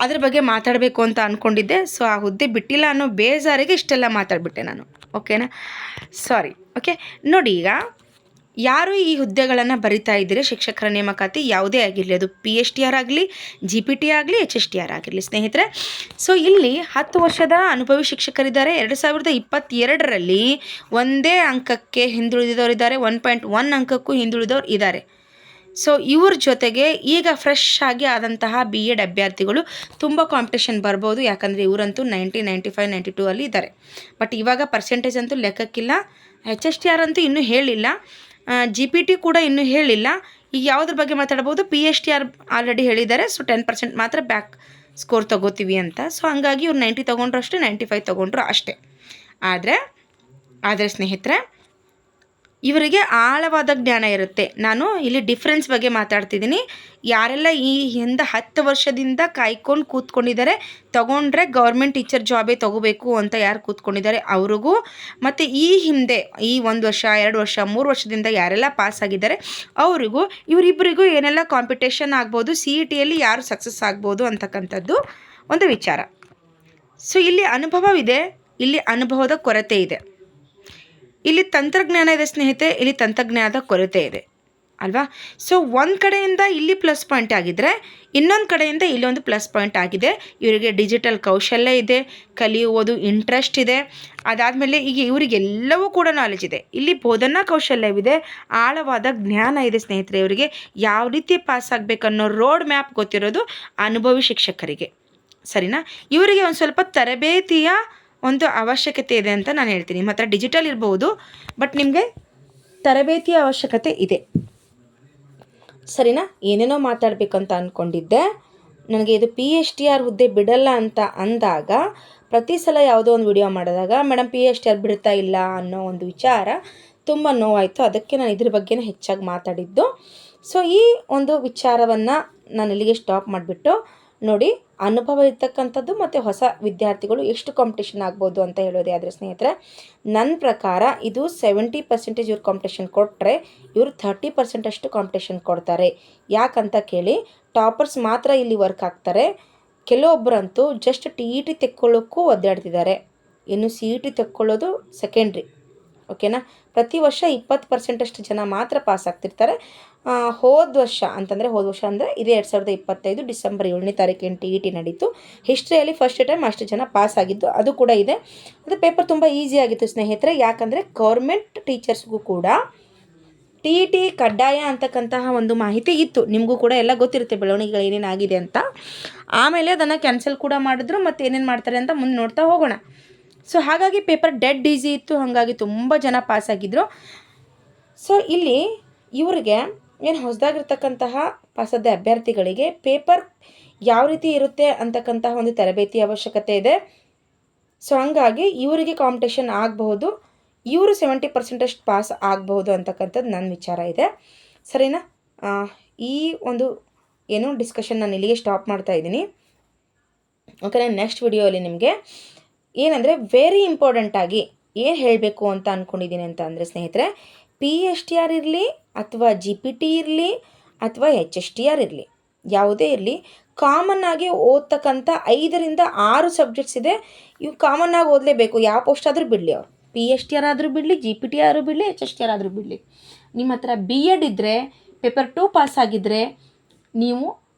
ಅದ್ರ ಬಗ್ಗೆ ಮಾತಾಡಬೇಕು ಅಂತ ಅಂದ್ಕೊಂಡಿದ್ದೆ. ಸೊ ಆ ಹುದ್ದೆ ಬಿಟ್ಟಿಲ್ಲ ಅನ್ನೋ ಬೇಜಾರಿಗೆ ಇಷ್ಟೆಲ್ಲ ಮಾತಾಡಿಬಿಟ್ಟೆ ನಾನು. ಓಕೆನಾ? ಸಾರಿ. ಓಕೆ, ನೋಡಿ, ಈಗ ಯಾರು ಈ ಹುದ್ದೆಗಳನ್ನು ಬರಿತಾ ಇದ್ದೀರಿ, ಶಿಕ್ಷಕರ ನೇಮಕಾತಿ ಯಾವುದೇ ಆಗಿರಲಿ, ಅದು PSTR ಆಗಲಿ, GPT ಆಗಲಿ, HSTR ಆಗಿರಲಿ ಸ್ನೇಹಿತರೆ. ಸೊ ಇಲ್ಲಿ 10 ವರ್ಷದ ಅನುಭವಿ ಶಿಕ್ಷಕರಿದ್ದಾರೆ. 2022ರಲ್ಲಿ ಒಂದೇ ಅಂಕಕ್ಕೆ ಹಿಂದುಳಿದವರಿದ್ದಾರೆ, 1.1 ಅಂಕಕ್ಕೂ ಹಿಂದುಳಿದವರು ಇದ್ದಾರೆ. ಸೊ ಇವ್ರ ಜೊತೆಗೆ ಈಗ ಫ್ರೆಶ್ ಆಗಿ ಆದಂತಹ BEd ಅಭ್ಯರ್ಥಿಗಳು ತುಂಬ ಕಾಂಪಿಟೇಷನ್ ಬರ್ಬೋದು. ಯಾಕಂದರೆ ಇವರಂತೂ 90, 95, 92 ಅಲ್ಲಿ ಇದ್ದಾರೆ. ಬಟ್ ಇವಾಗ ಪರ್ಸೆಂಟೇಜ್ ಅಂತೂ ಲೆಕ್ಕಕ್ಕಿಲ್ಲ. HSTR ಅಂತೂ ಇನ್ನೂ ಹೇಳಿಲ್ಲ, GPT ಕೂಡ ಇನ್ನೂ ಹೇಳಿಲ್ಲ. ಈಗ ಯಾವುದ್ರ ಬಗ್ಗೆ ಮಾತಾಡ್ಬೋದು? PSTR ಆಲ್ರೆಡಿ ಹೇಳಿದ್ದಾರೆ. ಸೊ 10% ಮಾತ್ರ ಬ್ಯಾಕ್ ಸ್ಕೋರ್ ತೊಗೋತೀವಿ ಅಂತ. ಸೊ ಹಂಗಾಗಿ ಇವ್ರು 90 ತೊಗೊಂಡ್ರು ಅಷ್ಟೇ, 95 ತೊಗೊಂಡ್ರು ಅಷ್ಟೇ. ಆದರೆ ಸ್ನೇಹಿತರೆ, ಇವರಿಗೆ ಆಳವಾದ ಜ್ಞಾನ ಇರುತ್ತೆ. ನಾನು ಇಲ್ಲಿ ಡಿಫ್ರೆನ್ಸ್ ಬಗ್ಗೆ ಮಾತಾಡ್ತಿದ್ದೀನಿ. ಯಾರೆಲ್ಲ ಈ ಹಿಂದೆ 10 ವರ್ಷದಿಂದ ಕಾಯ್ಕೊಂಡು ಕೂತ್ಕೊಂಡಿದ್ದಾರೆ, ತೊಗೊಂಡ್ರೆ ಗೌರ್ಮೆಂಟ್ ಟೀಚರ್ ಜಾಬೇ ತೊಗೋಬೇಕು ಅಂತ ಯಾರು ಕೂತ್ಕೊಂಡಿದ್ದಾರೆ ಅವ್ರಿಗೂ, ಮತ್ತು ಈ ಹಿಂದೆ ಈ 1 ವರ್ಷ 2 ವರ್ಷ 3 ವರ್ಷದಿಂದ ಯಾರೆಲ್ಲ ಪಾಸ್ ಆಗಿದ್ದಾರೆ ಅವರಿಗೂ, ಇವರಿಬ್ಬರಿಗೂ ಏನೆಲ್ಲ ಕಾಂಪಿಟೇಷನ್ ಆಗ್ಬೋದು, CETಯಲ್ಲಿ ಯಾರು ಸಕ್ಸಸ್ ಆಗ್ಬೋದು ಅಂತಕ್ಕಂಥದ್ದು ಒಂದು ವಿಚಾರ. ಸೊ ಇಲ್ಲಿ ಅನುಭವವಿದೆ, ಇಲ್ಲಿ ಅನುಭವದ ಕೊರತೆ ಇದೆ. ಇಲ್ಲಿ ತಂತ್ರಜ್ಞಾನ ಇದೆ ಸ್ನೇಹಿತರೆ, ಇಲ್ಲಿ ತಂತ್ರಜ್ಞಾನದ ಕೊರತೆ ಇದೆ ಅಲ್ವಾ. ಸೊ ಒಂದು ಕಡೆಯಿಂದ ಇಲ್ಲಿ ಪ್ಲಸ್ ಪಾಯಿಂಟ್ ಆಗಿದ್ದರೆ, ಇನ್ನೊಂದು ಕಡೆಯಿಂದ ಇಲ್ಲೊಂದು ಪ್ಲಸ್ ಪಾಯಿಂಟ್ ಆಗಿದೆ. ಇವರಿಗೆ ಡಿಜಿಟಲ್ ಕೌಶಲ್ಯ ಇದೆ, ಕಲಿಯುವುದು ಇಂಟ್ರೆಸ್ಟ್ ಇದೆ. ಅದಾದಮೇಲೆ ಈಗ ಇವರಿಗೆಲ್ಲವೂ ಕೂಡ ನಾಲೆಜ್ ಇದೆ. ಇಲ್ಲಿ ಬೋಧನಾ ಕೌಶಲ್ಯವಿದೆ, ಆಳವಾದ ಜ್ಞಾನ ಇದೆ ಸ್ನೇಹಿತರೆ. ಇವರಿಗೆ ಯಾವ ರೀತಿ ಪಾಸ್ ಆಗಬೇಕನ್ನೋ ರೋಡ್ ಮ್ಯಾಪ್ ಗೊತ್ತಿರೋದು ಅನುಭವಿ ಶಿಕ್ಷಕರಿಗೆ, ಸರಿನಾ. ಇವರಿಗೆ ಒಂದು ಸ್ವಲ್ಪ ತರಬೇತಿಯ ಒಂದು ಅವಶ್ಯಕತೆ ಇದೆ ಅಂತ ನಾನು ಹೇಳ್ತೀನಿ. ನಿಮ್ಮ ಹತ್ರ ಡಿಜಿಟಲ್ ಇರ್ಬೋದು, ಬಟ್ ನಿಮಗೆ ತರಬೇತಿಯ ಅವಶ್ಯಕತೆ ಇದೆ, ಸರಿನಾ. ಏನೇನೋ ಮಾತಾಡಬೇಕಂತ ಅಂದ್ಕೊಂಡಿದ್ದೆ. ನನಗೆ ಇದು PSTR ಹುದ್ದೆ ಬಿಡಲ್ಲ ಅಂತ ಅಂದಾಗ, ಪ್ರತಿ ಸಲ ಯಾವುದೋ ಒಂದು ವಿಡಿಯೋ ಮಾಡಿದಾಗ ಮೇಡಮ್ PSTR ಬಿಡ್ತಾ ಇಲ್ಲ ಅನ್ನೋ ಒಂದು ವಿಚಾರ ತುಂಬ ನೋವಾಯಿತು. ಅದಕ್ಕೆ ನಾನು ಇದ್ರ ಬಗ್ಗೆನೇ ಹೆಚ್ಚಾಗಿ ಮಾತಾಡಿದ್ದು. ಸೊ ಈ ಒಂದು ವಿಚಾರವನ್ನು ನಾನು ಇಲ್ಲಿಗೆ ಸ್ಟಾಪ್ ಮಾಡಿಬಿಟ್ಟು, ನೋಡಿ, ಅನುಭವ ಇರ್ತಕ್ಕಂಥದ್ದು ಮತ್ತು ಹೊಸ ವಿದ್ಯಾರ್ಥಿಗಳು ಎಷ್ಟು ಕಾಂಪಿಟೇಷನ್ ಆಗ್ಬೋದು ಅಂತ ಹೇಳೋದೇ ಆದರೆ ಸ್ನೇಹಿತರೆ, ನನ್ನ ಪ್ರಕಾರ ಇದು 70% ಇವ್ರು ಕಾಂಪಿಟೇಷನ್ ಕೊಟ್ಟರೆ, ಇವರು 30% ಅಷ್ಟು ಕಾಂಪಿಟೇಷನ್ ಕೊಡ್ತಾರೆ. ಯಾಕಂತ ಕೇಳಿ, ಟಾಪರ್ಸ್ ಮಾತ್ರ ಇಲ್ಲಿ ವರ್ಕ್ ಆಗ್ತಾರೆ. ಕೆಲವೊಬ್ಬರಂತೂ ಜಸ್ಟ್ TET ತೆಕ್ಕೊಳ್ಳೋಕ್ಕೂ ಒದ್ದಾಡ್ತಿದ್ದಾರೆ. ಇನ್ನು CET ತೆಕ್ಕೊಳ್ಳೋದು ಸೆಕೆಂಡ್ರಿ. ಓಕೆನಾ. ಪ್ರತಿ ವರ್ಷ 20% ಜನ ಮಾತ್ರ ಪಾಸ್ ಆಗ್ತಿರ್ತಾರೆ. ಹೋದ ವರ್ಷ ಅಂದರೆ ಇದೇ 2025 ಡಿಸೆಂಬರ್ 7ನೇ ತಾರೀಕು ಏನು TET ನಡೀತು. ಹಿಸ್ಟ್ರಿಯಲ್ಲಿ ಫಸ್ಟ್ ಟೈಮ್ ಅಷ್ಟು ಜನ ಪಾಸ್ ಆಗಿದ್ದು ಅದು ಕೂಡ ಇದೆ. ಅದು ಪೇಪರ್ ತುಂಬ ಈಸಿ ಆಗಿತ್ತು ಸ್ನೇಹಿತರೆ. ಯಾಕಂದರೆ ಗೌರ್ಮೆಂಟ್ ಟೀಚರ್ಸ್ಗೂ ಕೂಡ TET ಕಡ್ಡಾಯ ಅಂತಕ್ಕಂತಹ ಒಂದು ಮಾಹಿತಿ ಇತ್ತು. ನಿಮಗೂ ಕೂಡ ಎಲ್ಲ ಗೊತ್ತಿರುತ್ತೆ ಬೆಳವಣಿಗೆಗಳು ಏನೇನು ಆಗಿದೆ ಅಂತ. ಆಮೇಲೆ ಅದನ್ನು ಕ್ಯಾನ್ಸಲ್ ಕೂಡ ಮಾಡಿದ್ರು. ಮತ್ತು ಏನೇನು ಮಾಡ್ತಾರೆ ಅಂತ ಮುಂದೆ ನೋಡ್ತಾ ಹೋಗೋಣ. ಸೊ ಹಾಗಾಗಿ ಪೇಪರ್ ಡೆಡ್ ಈಸಿ ಇತ್ತು. ಹಾಗಾಗಿ ತುಂಬ ಜನ ಪಾಸಾಗಿದ್ದರು. ಸೊ ಇಲ್ಲಿ ಇವರಿಗೆ ಏನು ಹೊಸದಾಗಿರ್ತಕ್ಕಂತಹ ಪಾಸಾದ ಅಭ್ಯರ್ಥಿಗಳಿಗೆ ಪೇಪರ್ ಯಾವ ರೀತಿ ಇರುತ್ತೆ ಅಂತಕ್ಕಂತಹ ಒಂದು ತರಬೇತಿ ಅವಶ್ಯಕತೆ ಇದೆ. ಸೊ ಹಂಗಾಗಿ ಇವರಿಗೆ ಕಾಂಪಿಟೇಷನ್ ಆಗಬಹುದು. ಇವರು 70% ಪಾಸ್ ಆಗಬಹುದು ಅಂತಕ್ಕಂಥದ್ದು ನನ್ನ ವಿಚಾರ ಇದೆ. ಸರಿನಾ. ಈ ಒಂದು ಏನು ಡಿಸ್ಕಷನ್ ನಾನು ಇಲ್ಲಿಗೆ ಸ್ಟಾಪ್ ಮಾಡ್ತಾ ಇದ್ದೀನಿ. ಓಕೆ, ನಾನು ನೆಕ್ಸ್ಟ್ ವಿಡಿಯೋಲಿ ನಿಮಗೆ ಏನಂದರೆ ವೆರಿ ಇಂಪಾರ್ಟೆಂಟಾಗಿ ಏನು ಹೇಳಬೇಕು ಅಂತ ಅಂದ್ಕೊಂಡಿದ್ದೀನಿ ಅಂತ ಅಂದರೆ ಸ್ನೇಹಿತರೆ, PSTR ಇರಲಿ ಅಥವಾ GPT ಇರಲಿ ಅಥವಾ HSTR ಇರಲಿ, ಯಾವುದೇ ಇರಲಿ, ಕಾಮನ್ ಆಗಿ ಓದ್ತಕ್ಕಂಥ 5ರಿಂದ 6 ಸಬ್ಜೆಕ್ಟ್ಸ್ ಇದೆ. ಇವು ಕಾಮನ್ ಆಗಿ ಓದಲೇಬೇಕು. ಯಾವ ಪೋಸ್ಟ್ ಆದರೂ ಬಿಡಲಿ, ಅವರು PSTR ಆದರೂ ಬಿಡಲಿ, GPT ಆದರೂ ಬಿಡಲಿ, HSTR ಆದರೂ ಬಿಡಲಿ. ನಿಮ್ಮ ಹತ್ರ BEd ಇದ್ದರೆ, ಪೇಪರ್ 2 ಪಾಸ್ ಆಗಿದ್ದರೆ ನೀವು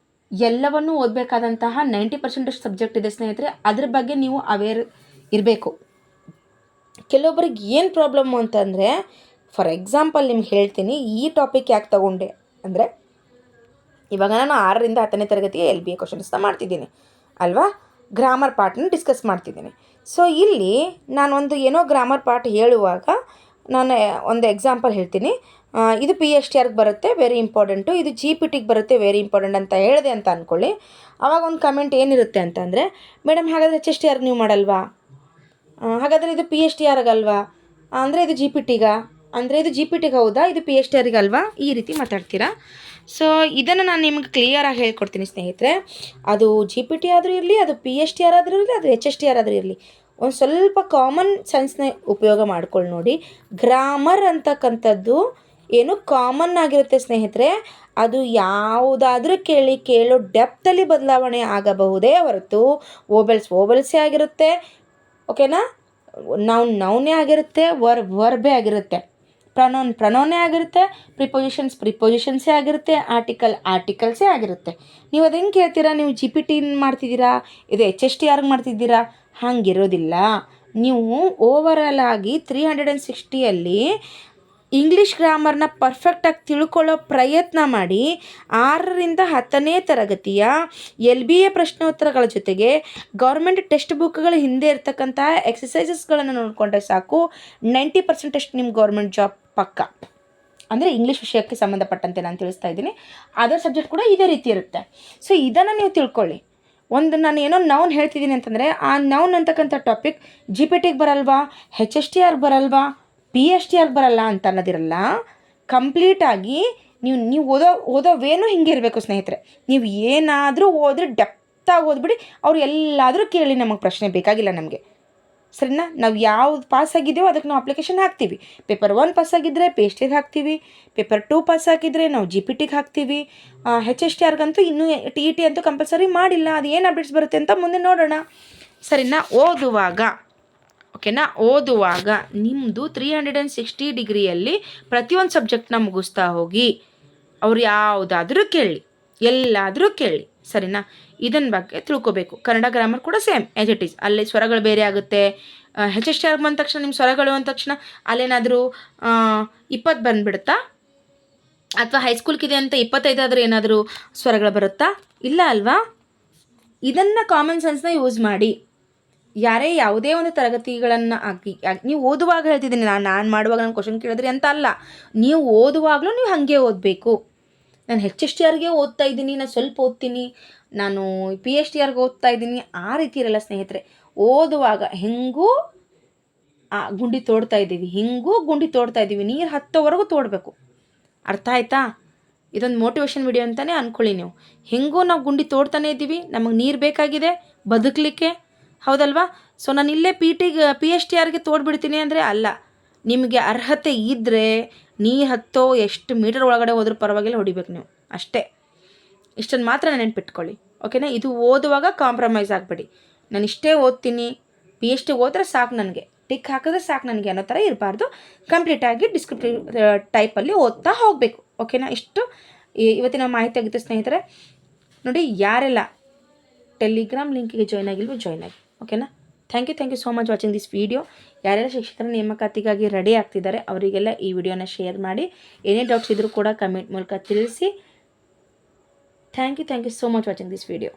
ಎಲ್ಲವನ್ನೂ ಓದಬೇಕಾದಂತಹ 90% ಸಬ್ಜೆಕ್ಟ್ ಇದೆ ಸ್ನೇಹಿತರೆ. ಅದ್ರ ಬಗ್ಗೆ ನೀವು ಅವೇರ್ ಇರಬೇಕು. ಕೆಲವೊಬ್ಬರಿಗೆ ಏನು ಪ್ರಾಬ್ಲಮ್ಮು ಅಂತಂದರೆ, ಫಾರ್ ಎಕ್ಸಾಂಪಲ್ ನಿಮ್ಗೆ ಹೇಳ್ತೀನಿ, ಈ ಟಾಪಿಕ್ ಯಾಕೆ ತಗೊಂಡೆ ಅಂದರೆ, ಇವಾಗ ನಾನು 6ರಿಂದ 10ನೇ ತರಗತಿಗೆ LBA ಕ್ವಶನ್ಸ್ನ ಮಾಡ್ತಿದ್ದೀನಿ ಅಲ್ವಾ, ಗ್ರಾಮರ್ ಪಾರ್ಟ್ನ ಡಿಸ್ಕಸ್ ಮಾಡ್ತಿದ್ದೀನಿ. ಸೊ ಇಲ್ಲಿ ನಾನೊಂದು ಏನೋ ಗ್ರಾಮರ್ ಪಾರ್ಟ್ ಹೇಳುವಾಗ ನಾನು ಒಂದು ಎಕ್ಸಾಂಪಲ್ ಹೇಳ್ತೀನಿ. ಇದು PSTRಗೆ ಬರುತ್ತೆ, ವೆರಿ ಇಂಪಾರ್ಟೆಂಟು. ಇದು GPTಗೆ ಬರುತ್ತೆ, ವೆರಿ ಇಂಪಾರ್ಟೆಂಟ್ ಅಂತ ಹೇಳಿದೆ ಅಂತ ಅಂದ್ಕೊಳ್ಳಿ. ಆವಾಗ ಒಂದು ಕಮೆಂಟ್ ಏನಿರುತ್ತೆ ಅಂತಂದರೆ, ಮೇಡಮ್ ಹಾಗಾದರೆ HSTR ನೀವು ಮಾಡಲ್ವಾ? ಹಾಗಾದರೆ ಇದು PSTRಗೆ ಅಲ್ವಾ? ಅಂದರೆ ಇದು GPTಗ? ಅಂದರೆ ಇದು GPTಗೆ ಹೌದಾ, ಇದು PSTRಗೆ ಅಲ್ವಾ? ಈ ರೀತಿ ಮಾತಾಡ್ತೀರಾ. ಸೊ ಇದನ್ನು ನಾನು ನಿಮ್ಗೆ ಕ್ಲಿಯರಾಗಿ ಹೇಳ್ಕೊಡ್ತೀನಿ ಸ್ನೇಹಿತರೆ. ಅದು GPT ಆದರೂ ಇರಲಿ, ಅದು PSTR ಆದರೂ ಇರಲಿ, ಅದು HSTR ಆದರೂ ಇರಲಿ, ಒಂದು ಸ್ವಲ್ಪ ಕಾಮನ್ ಸೆನ್ಸ್ನ ಉಪಯೋಗ ಮಾಡ್ಕೊಳ್ಳಿ ನೋಡಿ. ಗ್ರಾಮರ್ ಅಂತಕ್ಕಂಥದ್ದು ಏನು ಕಾಮನ್ ಆಗಿರುತ್ತೆ ಸ್ನೇಹಿತರೆ. ಅದು ಯಾವುದಾದ್ರೂ ಕೇಳೋ ಡೆಪ್ತಲ್ಲಿ ಬದಲಾವಣೆ ಆಗಬಹುದೇ ಹೊರತು ಓಬಲ್ಸೇ ಆಗಿರುತ್ತೆ. ಓಕೆನಾ. ನೌನೇ ಆಗಿರುತ್ತೆ, ವರ್ಬೇ ಆಗಿರುತ್ತೆ, ಪ್ರನೋನೇ ಆಗಿರುತ್ತೆ, ಪ್ರಿಪೊಸಿಷನ್ಸೇ ಆಗಿರುತ್ತೆ, ಆರ್ಟಿಕಲ್ಸೇ ಆಗಿರುತ್ತೆ. ನೀವು ಅದು ಹೆಂಗೆ ಕೇಳ್ತೀರಾ? ನೀವು GPT ಮಾಡ್ತಿದ್ದೀರಾ, ಇದು HSTRಗೆ ಮಾಡ್ತಿದ್ದೀರಾ? ಹಾಗಿರೋದಿಲ್ಲ. ನೀವು ಓವರಾಲ್ ಆಗಿ 360ಯಲ್ಲಿ ಇಂಗ್ಲೀಷ್ ಗ್ರಾಮರ್ನ ಪರ್ಫೆಕ್ಟಾಗಿ ತಿಳ್ಕೊಳ್ಳೋ ಪ್ರಯತ್ನ ಮಾಡಿ. 6ರಿಂದ 10ನೇ ತರಗತಿಯ LBA ಪ್ರಶ್ನೋತ್ತರಗಳ ಜೊತೆಗೆ ಗೌರ್ಮೆಂಟ್ ಟೆಕ್ಸ್ಟ್ ಬುಕ್ಗಳ ಹಿಂದೆ ಇರ್ತಕ್ಕಂಥ ಎಕ್ಸಸೈಸಸ್ಗಳನ್ನು ನೋಡಿಕೊಂಡ್ರೆ ಸಾಕು, 90% ನಿಮ್ಮ ಗೌರ್ಮೆಂಟ್ ಜಾಬ್ ಪಕ್ಕ. ಅಂದರೆ ಇಂಗ್ಲೀಷ್ ವಿಷಯಕ್ಕೆ ಸಂಬಂಧಪಟ್ಟಂತೆ ನಾನು ತಿಳಿಸ್ತಾ ಇದ್ದೀನಿ. ಅದರ್ ಸಬ್ಜೆಕ್ಟ್ ಕೂಡ ಇದೇ ರೀತಿ ಇರುತ್ತೆ. ಸೊ ಇದನ್ನು ನೀವು ತಿಳ್ಕೊಳ್ಳಿ. ನಾನು ಏನೋ ನೌನ್ ಹೇಳ್ತಿದ್ದೀನಿ ಅಂತಂದರೆ, ಆ ನೌನ್ ಅಂತಕ್ಕಂಥ ಟಾಪಿಕ್ GPTಗೆ ಬರಲ್ವಾ, HSTRಗೆ ಬರಲ್ವಾ, PSTRಗೆ ಬರಲ್ಲ ಅಂತ ಅನ್ನೋದಿರಲ್ಲ. ಕಂಪ್ಲೀಟಾಗಿ ನೀವು ಓದೋ ವೇನೂ ಹಿಂಗೆ ಇರಬೇಕು ಸ್ನೇಹಿತರೆ. ನೀವು ಏನಾದರೂ ಓದ್ರೆ ಡೆಪ್ತಾಗಿ ಓದ್ಬಿಡಿ. ಅವ್ರು ಎಲ್ಲಾದರೂ ಕೇಳಿ, ನಮಗೆ ಪ್ರಶ್ನೆ ಬೇಕಾಗಿಲ್ಲ ನಮಗೆ. ಸರಿನಾ. ನಾವು ಯಾವ್ದು ಪಾಸಾಗಿದೆಯೋ ಅದಕ್ಕೆ ನಾವು ಅಪ್ಲಿಕೇಶನ್ ಹಾಕ್ತೀವಿ. ಪೇಪರ್ 1 ಪಾಸಾಗಿದ್ದರೆ PSTಗೆ ಹಾಕ್ತೀವಿ, ಪೇಪರ್ 2 ಪಾಸಾಗಿದ್ದರೆ ನಾವು GPTಗೆ ಹಾಕ್ತೀವಿ. HSTRಗಂತೂ ಇನ್ನೂ TET ಅಂತೂ ಕಂಪಲ್ಸರಿ ಮಾಡಿಲ್ಲ. ಅದು ಏನು ಅಪ್ಡೇಟ್ಸ್ ಬರುತ್ತೆ ಅಂತ ಮುಂದೆ ನೋಡೋಣ. ಸರಿನಾ. ಓದುವಾಗ ನಿಮ್ಮದು 360 ಡಿಗ್ರಿಯಲ್ಲಿ ಪ್ರತಿಯೊಂದು ಸಬ್ಜೆಕ್ಟ್ನ ಮುಗಿಸ್ತಾ ಹೋಗಿ. ಅವ್ರು ಯಾವುದಾದ್ರೂ ಕೇಳಿ, ಎಲ್ಲಾದರೂ ಕೇಳಿ. ಸರಿನಾ. ಇದನ್ನ ಬಗ್ಗೆ ತಿಳ್ಕೊಬೇಕು. ಕನ್ನಡ ಗ್ರಾಮರ್ ಕೂಡ ಸೇಮ್ ಆ್ಯಸ್ ಇಟ್ ಈಸ್. ಅಲ್ಲಿ ಸ್ವರಗಳು ಬೇರೆ ಆಗುತ್ತೆ. HSTR ಬಂದ ತಕ್ಷಣ ನಿಮ್ಮ ಸ್ವರಗಳು ಅಂದ ತಕ್ಷಣ ಅಲ್ಲೇನಾದರೂ 20 ಬಂದುಬಿಡುತ್ತಾ? ಅಥವಾ ಹೈಸ್ಕೂಲ್ಗಿದೆ ಅಂತ 25 ಆದರೂ ಏನಾದರೂ ಸ್ವರಗಳು ಬರುತ್ತಾ? ಇಲ್ಲ ಅಲ್ವಾ. ಇದನ್ನು ಕಾಮನ್ ಸೆನ್ಸ್ನ ಯೂಸ್ ಮಾಡಿ. ಯಾವುದೇ ಒಂದು ತರಗತಿಗಳನ್ನು ನೀವು ಓದುವಾಗ ಹೇಳ್ತಿದ್ದೀನಿ, ನಾನು ಮಾಡುವಾಗ ನಾನು ಕ್ವಶನ್ ಕೇಳಿದ್ರಿ ಅಂತ ಅಲ್ಲ. ನೀವು ಓದುವಾಗಲೂ ನೀವು ಹಾಗೆ ಓದಬೇಕು. ನಾನು HSTRಗೆ ಓದ್ತಾ ಇದ್ದೀನಿ, ನಾನು ಸ್ವಲ್ಪ ಓದ್ತೀನಿ, ನಾನು PSTRಗೆ ಓದ್ತಾ ಇದ್ದೀನಿ, ಆ ರೀತಿ ಇರಲ್ಲ ಸ್ನೇಹಿತರೆ. ಓದುವಾಗ ಹೆಂಗೂ ಗುಂಡಿ ತೋಡ್ತಾ ಇದ್ದೀವಿ, ನೀರು ಹತ್ತೋವರೆಗೂ ತೋಡಬೇಕು. ಅರ್ಥ ಆಯ್ತಾ? ಇದೊಂದು ಮೋಟಿವೇಶನ್ ವಿಡಿಯೋ ಅಂತಲೇ ಅಂದ್ಕೊಳ್ಳಿ ನೀವು. ಹೆಂಗೂ ನಾವು ಗುಂಡಿ ತೋಡ್ತಾನೆ ಇದ್ದೀವಿ, ನಮಗೆ ನೀರು ಬೇಕಾಗಿದೆ ಬದುಕಲಿಕ್ಕೆ, ಹೌದಲ್ವಾ? ಸೊ ನಾನು ಇಲ್ಲೇ PSTRಗೆ ತೋಡ್ಬಿಡ್ತೀನಿ ಅಂದರೆ ಅಲ್ಲ. ನಿಮಗೆ ಅರ್ಹತೆ ಇದ್ದರೆ ನೀರು ಹತ್ತೋ ಎಷ್ಟು ಮೀಟರ್ ಒಳಗಡೆ ಹೋದ್ರೂ ಪರವಾಗಿಲ್ಲ, ಹೊಡಿಬೇಕು ನೀವು ಅಷ್ಟೇ. ಇಷ್ಟನ್ನು ಮಾತ್ರ ನೆನಪಿಟ್ಕೊಳ್ಳಿ. ಓಕೆನಾ. ಇದು ಓದುವಾಗ ಕಾಂಪ್ರಮೈಸ್ ಆಗಬೇಡಿ. ನಾನು ಇಷ್ಟೇ ಓದ್ತೀನಿ, PSTಗೆ ಹೋದರೆ ಸಾಕು ನನಗೆ, ಟಿಕ್ ಹಾಕಿದ್ರೆ ಸಾಕು ನನಗೆ ಅನ್ನೋ ಥರ ಇರಬಾರ್ದು. ಕಂಪ್ಲೀಟಾಗಿ ಡಿಸ್ಕ್ರಿಪ್ಟಿವ್ ಟೈಪಲ್ಲಿ ಓದ್ತಾ ಹೋಗಬೇಕು. ಓಕೆನಾ? ಇಷ್ಟು ಇವತ್ತಿನ ಮಾಹಿತಿ ಆಗಿತ್ತು ಸ್ನೇಹಿತರೆ. ನೋಡಿ, ಯಾರೆಲ್ಲ ಟೆಲಿಗ್ರಾಮ್ ಲಿಂಕಿಗೆ ಜಾಯ್ನ್ ಆಗಿಲ್ವೋ ಜಾಯ್ನ್ ಆಗಿ. ಓಕೆನಾ? Thank you so much watching this video. ಯಾರೆಲ್ಲ ಶಿಕ್ಷಕರ ನೇಮಕಾತಿಗಾಗಿ ರೆಡಿ ಆಗ್ತಿದ್ದಾರೆ ಅವರಿಗೆಲ್ಲ ಈ ವಿಡಿಯೋನ ಶೇರ್ ಮಾಡಿ. ಏನೇ ಡೌಟ್ಸ್ ಇದ್ದರೂ ಕೂಡ ಕಮೆಂಟ್ ಮೂಲಕ ತಿಳಿಸಿ. Thank you so much watching this video.